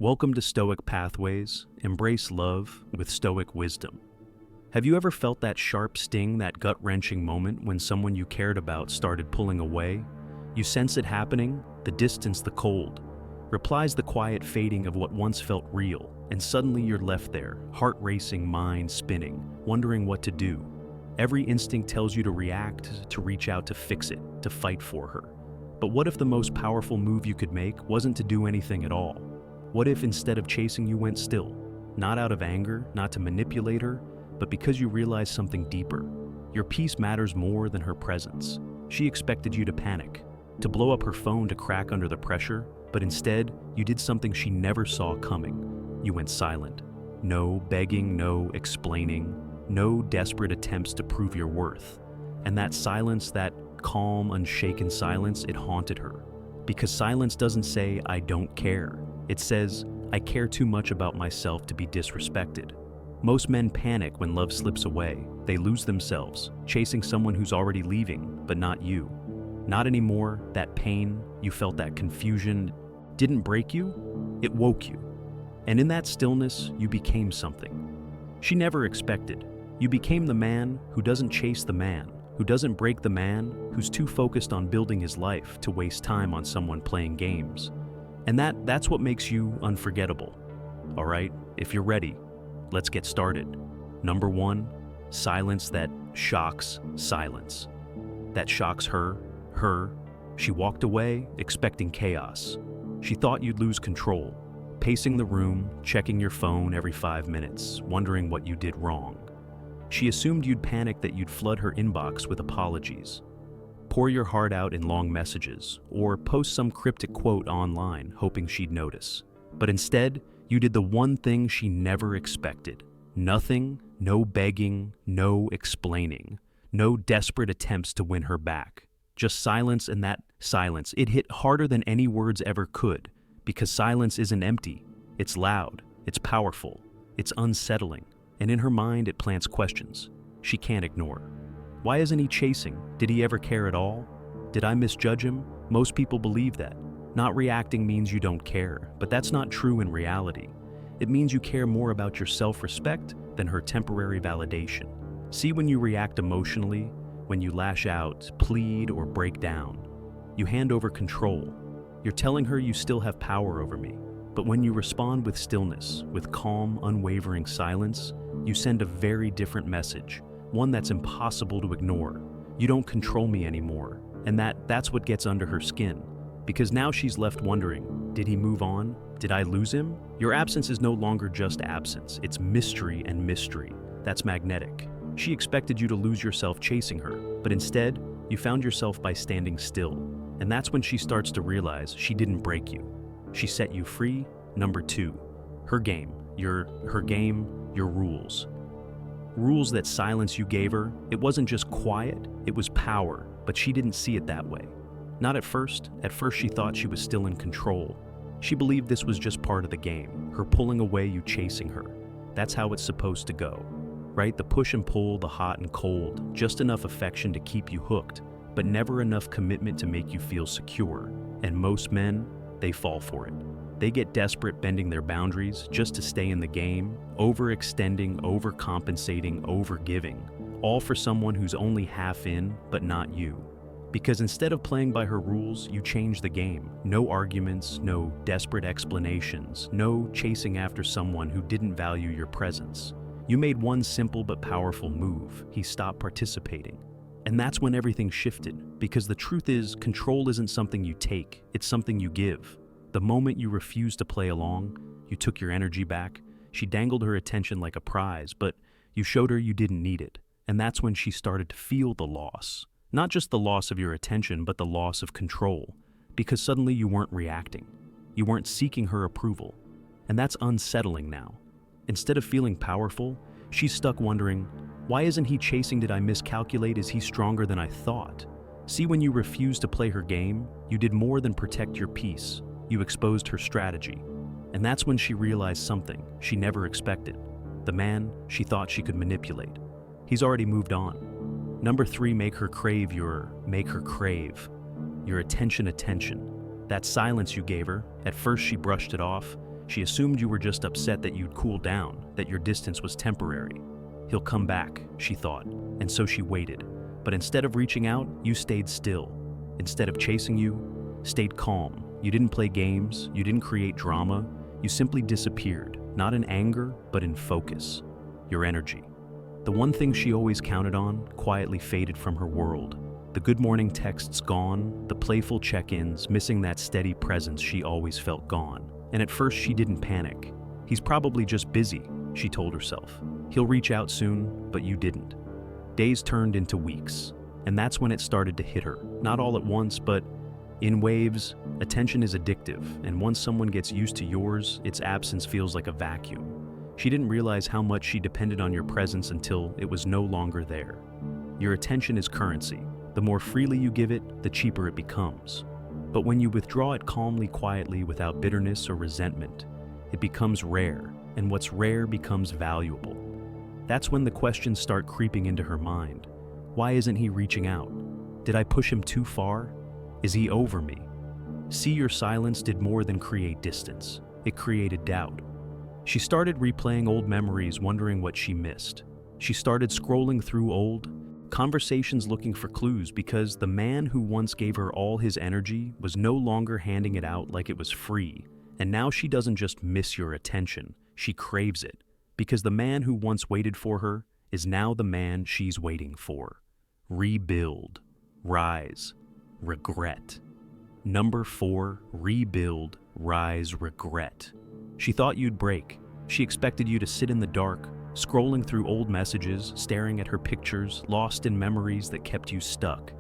Welcome to Stoic Pathways. Embrace love with Stoic wisdom. Have you ever felt that sharp sting, that gut-wrenching moment when someone you cared about started pulling away? You sense it happening, the distance, the cold. Replies the quiet fading of what once felt real, and suddenly you're left there, heart racing, mind spinning, wondering what to do. Every instinct tells you to react, to reach out, to fix it, to fight for her. But what if the most powerful move you could make wasn't to do anything at all? What if instead of chasing you went still? Not out of anger, not to manipulate her, but because you realized something deeper. Your peace matters more than her presence. She expected you to panic, to blow up her phone, to crack under the pressure, but instead, you did something she never saw coming. You went silent. No begging, no explaining, no desperate attempts to prove your worth. And that silence, that calm, unshaken silence, it haunted her. Because silence doesn't say, "I don't care." It says, "I care too much about myself to be disrespected." Most men panic when love slips away. They lose themselves, chasing someone who's already leaving, but not you. Not anymore. That pain, you felt that confusion, didn't break you, it woke you. And in that stillness, you became something she never expected. You became the man who doesn't chase the man, who doesn't break the man, who's too focused on building his life to waste time on someone playing games. And that's what makes you unforgettable. All right, if you're ready, let's get started. Number 1, silence that shocks silence. That shocks her. She walked away expecting chaos. She thought you'd lose control, pacing the room, checking your phone every 5 minutes, wondering what you did wrong. She assumed you'd panic, that you'd flood her inbox with apologies, pour your heart out in long messages, or post some cryptic quote online, hoping she'd notice. But instead, you did the one thing she never expected. Nothing, no begging, no explaining, no desperate attempts to win her back. Just silence, and that silence, it hit harder than any words ever could, because silence isn't empty. It's loud, it's powerful, it's unsettling, and in her mind it plants questions she can't ignore. Why isn't he chasing? Did he ever care at all? Did I misjudge him? Most people believe that. Not reacting means you don't care, but that's not true in reality. It means you care more about your self-respect than her temporary validation. See, when you react emotionally, when you lash out, plead, or break down, you hand over control. You're telling her you still have power over me. But when you respond with stillness, with calm, unwavering silence, you send a very different message, one that's impossible to ignore. You don't control me anymore. And that's what gets under her skin. Because now she's left wondering, did he move on? Did I lose him? Your absence is no longer just absence, it's mystery, and mystery that's magnetic. She expected you to lose yourself chasing her, but instead, you found yourself by standing still. And that's when she starts to realize she didn't break you. She set you free. Number 2, her game, your rules. Rules. That silence you gave her, it wasn't just quiet, it was power, but she didn't see it that way. Not at first. At first she thought she was still in control. She believed this was just part of the game, her pulling away, you chasing her. That's how it's supposed to go. Right? The push and pull, the hot and cold, just enough affection to keep you hooked, but never enough commitment to make you feel secure. And most men, they fall for it. They get desperate, bending their boundaries just to stay in the game, overextending, overcompensating, overgiving, all for someone who's only half in, but not you. Because instead of playing by her rules, you change the game. No arguments, no desperate explanations, no chasing after someone who didn't value your presence. You made one simple but powerful move. He stopped participating. And that's when everything shifted, because the truth is, control isn't something you take, it's something you give. The moment you refused to play along, you took your energy back. She dangled her attention like a prize, but you showed her you didn't need it. And that's when she started to feel the loss. Not just the loss of your attention, but the loss of control. Because suddenly you weren't reacting. You weren't seeking her approval. And that's unsettling now. Instead of feeling powerful, she's stuck wondering, why isn't he chasing? Did I miscalculate? Is he stronger than I thought? See, when you refused to play her game, you did more than protect your peace. You exposed her strategy. And that's when she realized something she never expected. The man she thought she could manipulate, he's already moved on. Number 3, make her crave your attention. That silence you gave her, at first she brushed it off. She assumed you were just upset that you'd cool down, that your distance was temporary. He'll come back, she thought, and so she waited. But instead of reaching out, you stayed still. Instead of chasing you, stayed calm. You didn't play games, you didn't create drama, you simply disappeared, not in anger, but in focus. Your energy. The one thing she always counted on quietly faded from her world. The good morning texts gone, the playful check-ins, missing that steady presence she always felt gone. And at first she didn't panic. He's probably just busy, she told herself. He'll reach out soon, but you didn't. Days turned into weeks, and that's when it started to hit her. Not all at once, but in waves. Attention is addictive, and once someone gets used to yours, its absence feels like a vacuum. She didn't realize how much she depended on your presence until it was no longer there. Your attention is currency. The more freely you give it, the cheaper it becomes. But when you withdraw it calmly, quietly, without bitterness or resentment, it becomes rare, and what's rare becomes valuable. That's when the questions start creeping into her mind. Why isn't he reaching out? Did I push him too far? Is he over me? See, your silence did more than create distance. It created doubt. She started replaying old memories, wondering what she missed. She started scrolling through old conversations looking for clues, because the man who once gave her all his energy was no longer handing it out like it was free. And now she doesn't just miss your attention, she craves it. Because the man who once waited for her is now the man she's waiting for. Rebuild, rise, regret. Number 4, rebuild, rise, regret. She thought you'd break. She expected you to sit in the dark, scrolling through old messages, staring at her pictures, lost in memories that kept you stuck.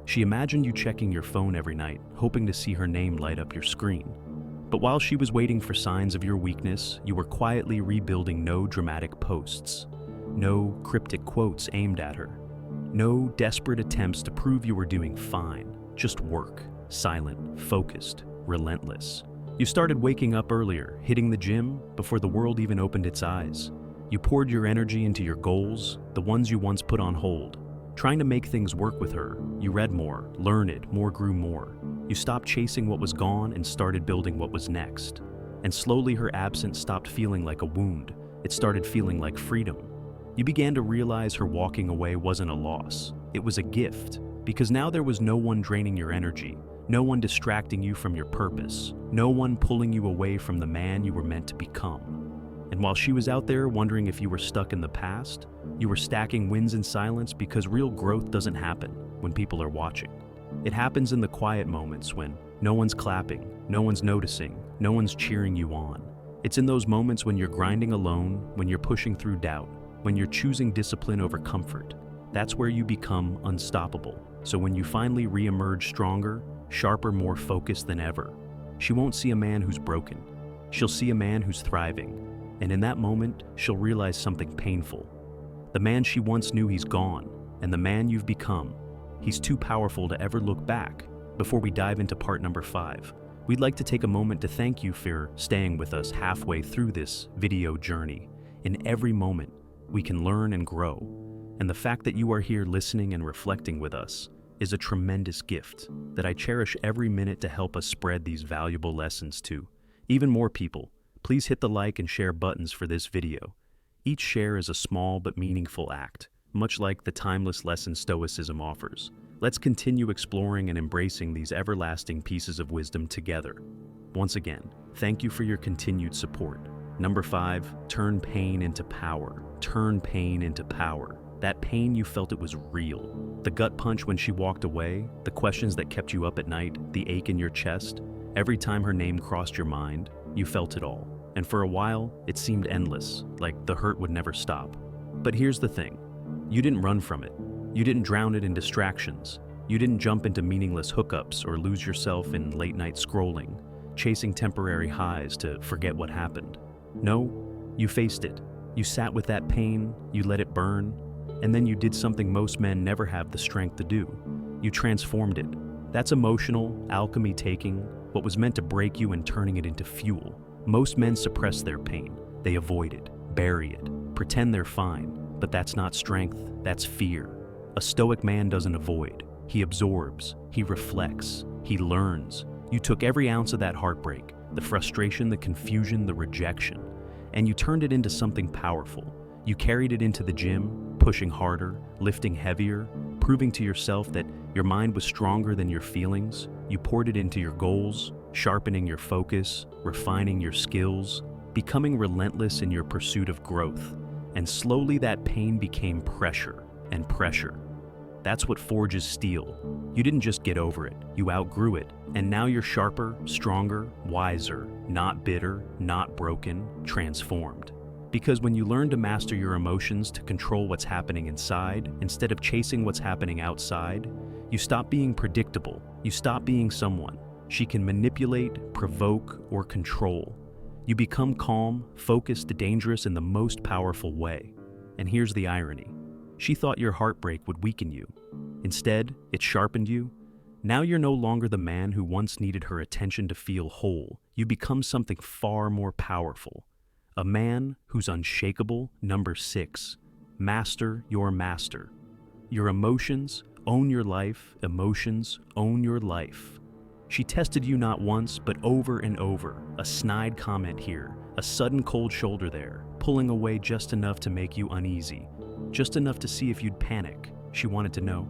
She imagined you checking your phone every night, hoping to see her name light up your screen. But while she was waiting for signs of your weakness, you were quietly rebuilding. No dramatic posts, no cryptic quotes aimed at her, no desperate attempts to prove you were doing fine, just work, silent, focused, relentless. You started waking up earlier, hitting the gym before the world even opened its eyes. You poured your energy into your goals, the ones you once put on hold. Trying to make things work with her, you read more, learned, more grew more. You stopped chasing what was gone and started building what was next. And slowly her absence stopped feeling like a wound. It started feeling like freedom. You began to realize her walking away wasn't a loss. It was a gift, because now there was no one draining your energy, no one distracting you from your purpose, no one pulling you away from the man you were meant to become. And while she was out there wondering if you were stuck in the past, you were stacking wins in silence, because real growth doesn't happen when people are watching. It happens in the quiet moments when no one's clapping, no one's noticing, no one's cheering you on. It's in those moments when you're grinding alone, when you're pushing through doubt, when you're choosing discipline over comfort. That's where you become unstoppable. So when you finally re-emerge stronger, sharper, more focused than ever, she won't see a man who's broken. She'll see a man who's thriving. And in that moment, she'll realize something painful. The man she once knew, he's gone, and the man you've become, he's too powerful to ever look back. Before we dive into part number 5, we'd like to take a moment to thank you for staying with us halfway through this video journey. In every moment, we can learn and grow, and the fact that you are here listening and reflecting with us is a tremendous gift that I cherish every minute to help us spread these valuable lessons to even more people. Please hit the like and share buttons for this video. Each share is a small but meaningful act, much like the timeless lesson Stoicism offers. Let's continue exploring and embracing these everlasting pieces of wisdom together. Once again, thank you for your continued support. Number 5, turn pain into power. Turn pain into power. That pain, you felt it was real. The gut punch when she walked away, the questions that kept you up at night, the ache in your chest. Every time her name crossed your mind, you felt it all. And for a while, it seemed endless, like the hurt would never stop. But here's the thing. You didn't run from it. You didn't drown it in distractions. You didn't jump into meaningless hookups or lose yourself in late-night scrolling, chasing temporary highs to forget what happened. No, you faced it. You sat with that pain, you let it burn, and then you did something most men never have the strength to do. You transformed it. That's emotional alchemy, taking what was meant to break you and turning it into fuel. Most men suppress their pain. They avoid it, bury it, pretend they're fine. But that's not strength, that's fear. A stoic man doesn't avoid. He absorbs, he reflects, he learns. You took every ounce of that heartbreak, the frustration, the confusion, the rejection, and you turned it into something powerful. You carried it into the gym, pushing harder, lifting heavier, proving to yourself that your mind was stronger than your feelings. You poured it into your goals, sharpening your focus, refining your skills, becoming relentless in your pursuit of growth. And slowly that pain became pressure and pressure. That's what forges steel. You didn't just get over it, you outgrew it. And now you're sharper, stronger, wiser, not bitter, not broken, transformed. Because when you learn to master your emotions, to control what's happening inside, instead of chasing what's happening outside, you stop being predictable. You stop being someone she can manipulate, provoke, or control. You become calm, focused, dangerous in the most powerful way. And here's the irony. She thought your heartbreak would weaken you. Instead, it sharpened you. Now you're no longer the man who once needed her attention to feel whole. You become something far more powerful. A man who's unshakable. Number 6, master your master. Your emotions own your life. Emotions own your life. She tested you not once, but over and over. A snide comment here, a sudden cold shoulder there, pulling away just enough to make you uneasy. Just enough to see if you'd panic. She wanted to know.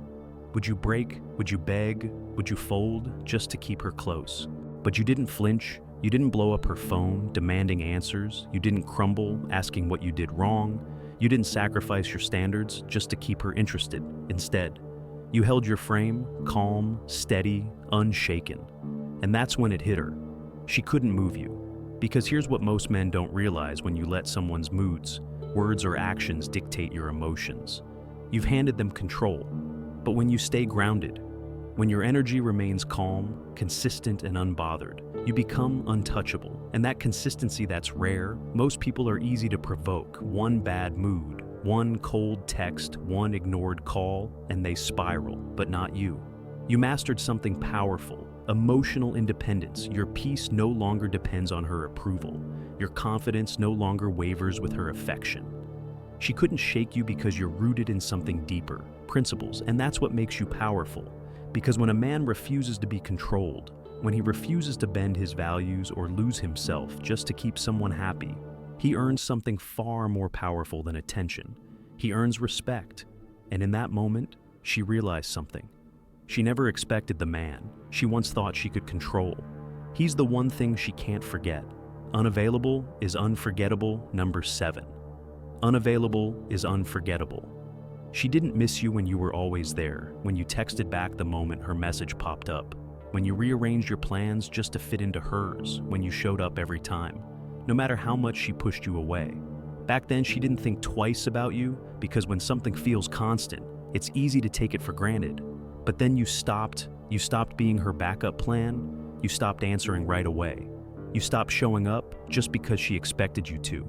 Would you break? Would you beg? Would you fold? Just to keep her close. But you didn't flinch. You didn't blow up her phone, demanding answers. You didn't crumble, asking what you did wrong. You didn't sacrifice your standards just to keep her interested. Instead, you held your frame, calm, steady, unshaken. And that's when it hit her. She couldn't move you. Because here's what most men don't realize when you let someone's moods, words, or actions dictate your emotions. You've handed them control. But when you stay grounded, when your energy remains calm, consistent, and unbothered, you become untouchable. And that consistency that's rare. Most people are easy to provoke. One bad mood, one cold text, one ignored call, and they spiral. But not you. You mastered something powerful. Emotional independence. Your peace no longer depends on her approval. Your confidence no longer wavers with her affection. She couldn't shake you because you're rooted in something deeper, principles, and that's what makes you powerful. Because when a man refuses to be controlled, when he refuses to bend his values or lose himself just to keep someone happy, he earns something far more powerful than attention. He earns respect. And in that moment, she realized something. She never expected the man she once thought she could control. He's the one thing she can't forget. Unavailable is unforgettable. Number 7. Unavailable is unforgettable. She didn't miss you when you were always there, when you texted back the moment her message popped up, when you rearranged your plans just to fit into hers, when you showed up every time, no matter how much she pushed you away. Back then, she didn't think twice about you, because when something feels constant, it's easy to take it for granted. But then you stopped being her backup plan, you stopped answering right away. You stopped showing up just because she expected you to.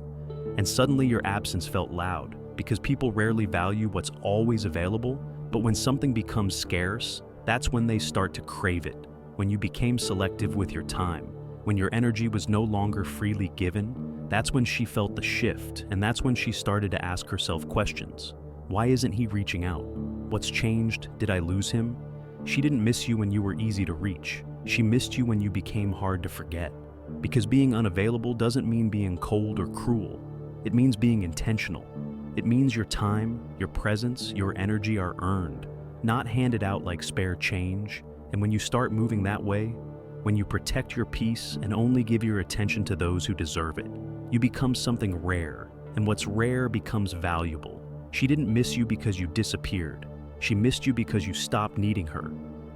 And suddenly your absence felt loud, because people rarely value what's always available, but when something becomes scarce, that's when they start to crave it. When you became selective with your time, when your energy was no longer freely given, that's when she felt the shift, and that's when she started to ask herself questions. Why isn't he reaching out? What's changed? Did I lose him? She didn't miss you when you were easy to reach. She missed you when you became hard to forget. Because being unavailable doesn't mean being cold or cruel. It means being intentional. It means your time, your presence, your energy are earned, not handed out like spare change. And when you start moving that way, when you protect your peace and only give your attention to those who deserve it, you become something rare, and what's rare becomes valuable. She didn't miss you because you disappeared. She missed you because you stopped needing her,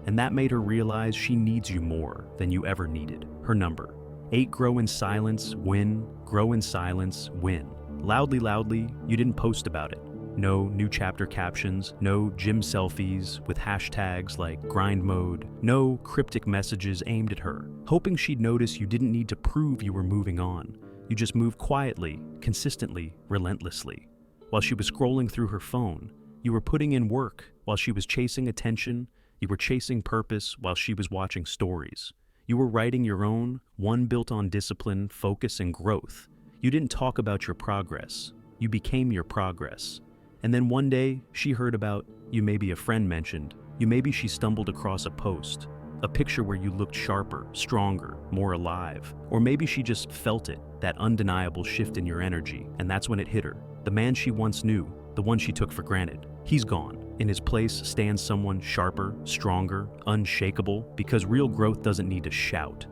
and that made her realize she needs you more than you ever needed. Her number: 8. Grow in silence, win. Grow in silence, win. Loudly, you didn't post about it. No new chapter captions, no gym selfies with hashtags like grind mode, no cryptic messages aimed at her, hoping she'd notice you didn't need to prove you were moving on. You just moved quietly, consistently, relentlessly. While she was scrolling through her phone, you were putting in work. While she was chasing attention, you were chasing purpose while she was watching stories. You were writing your own, one built on discipline, focus, and growth. You didn't talk about your progress. You became your progress. And then one day, she heard about you. Maybe a friend mentioned you. Maybe she stumbled across a post. A picture where you looked sharper, stronger, more alive. Or maybe she just felt it, that undeniable shift in your energy, and that's when it hit her. The man she once knew, the one she took for granted, he's gone. In his place stands someone sharper, stronger, unshakable, because real growth doesn't need to shout.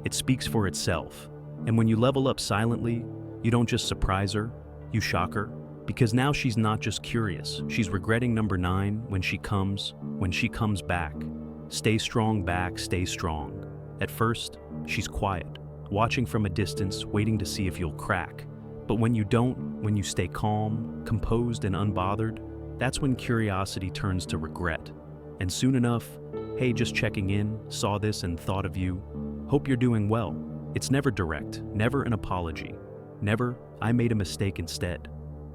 It speaks for itself. And when you level up silently, you don't just surprise her, you shock her. Because now she's not just curious, she's regretting number 9 when she comes back. Stay strong back, stay strong. At first, she's quiet, watching from a distance, waiting to see if you'll crack. But when you don't, when you stay calm, composed and unbothered, that's when curiosity turns to regret. And soon enough, hey, just checking in, saw this and thought of you. Hope you're doing well. It's never direct, never an apology. Never, I made a mistake instead.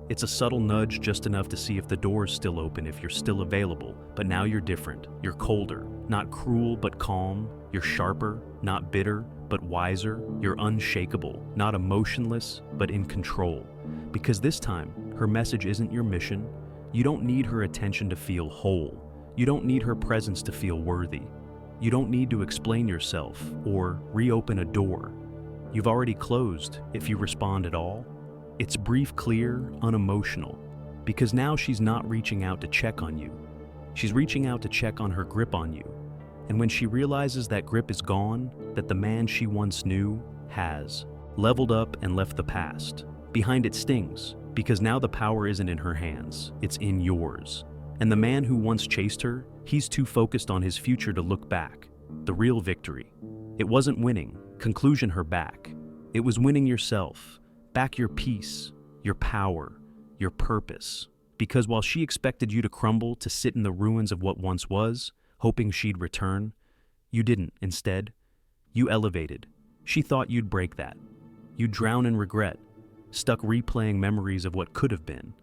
It's a subtle nudge, just enough to see if the door's still open, if you're still available. But now you're different. You're colder, not cruel but calm. You're sharper, not bitter but wiser. You're unshakable, not emotionless but in control. Because this time, her message isn't your mission. You don't need her attention to feel whole. You don't need her presence to feel worthy. You don't need to explain yourself or reopen a door. You've already closed, if you respond at all. It's brief, clear, unemotional, because now she's not reaching out to check on you. She's reaching out to check on her grip on you. And when she realizes that grip is gone, that the man she once knew has leveled up and left the past, behind it stings, because now the power isn't in her hands, it's in yours. And the man who once chased her, he's too focused on his future to look back. The real victory. It wasn't winning, conclusion her back. It was winning yourself. Back your peace, your power, your purpose. Because while she expected you to crumble, to sit in the ruins of what once was, hoping she'd return, you didn't. Instead, you elevated. She thought you'd break that. You'd drown in regret, stuck replaying memories of what could have been.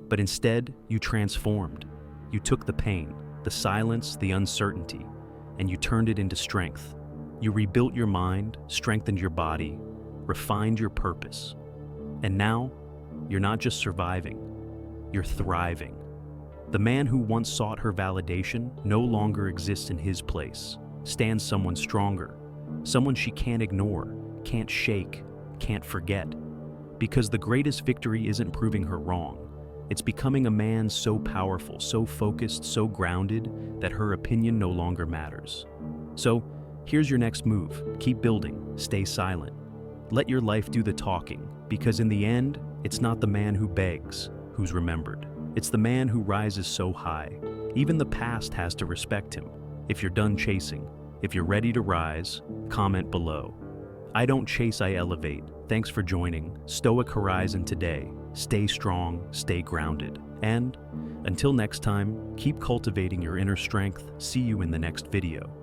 But instead, you transformed. You took the pain, the silence, the uncertainty, and you turned it into strength. You rebuilt your mind, strengthened your body, refined your purpose. And now, you're not just surviving, you're thriving. The man who once sought her validation no longer exists in his place. Stands someone stronger, someone she can't ignore, can't shake, can't forget. Because the greatest victory isn't proving her wrong. It's becoming a man so powerful, so focused, so grounded that her opinion no longer matters. So, here's your next move. Keep building, stay silent. Let your life do the talking, because in the end, it's not the man who begs who's remembered. It's the man who rises so high. Even the past has to respect him. If you're done chasing, if you're ready to rise, comment below. I don't chase, I elevate. Thanks for joining Stoic Horizon today. Stay strong, stay grounded. And until next time, keep cultivating your inner strength. See you in the next video.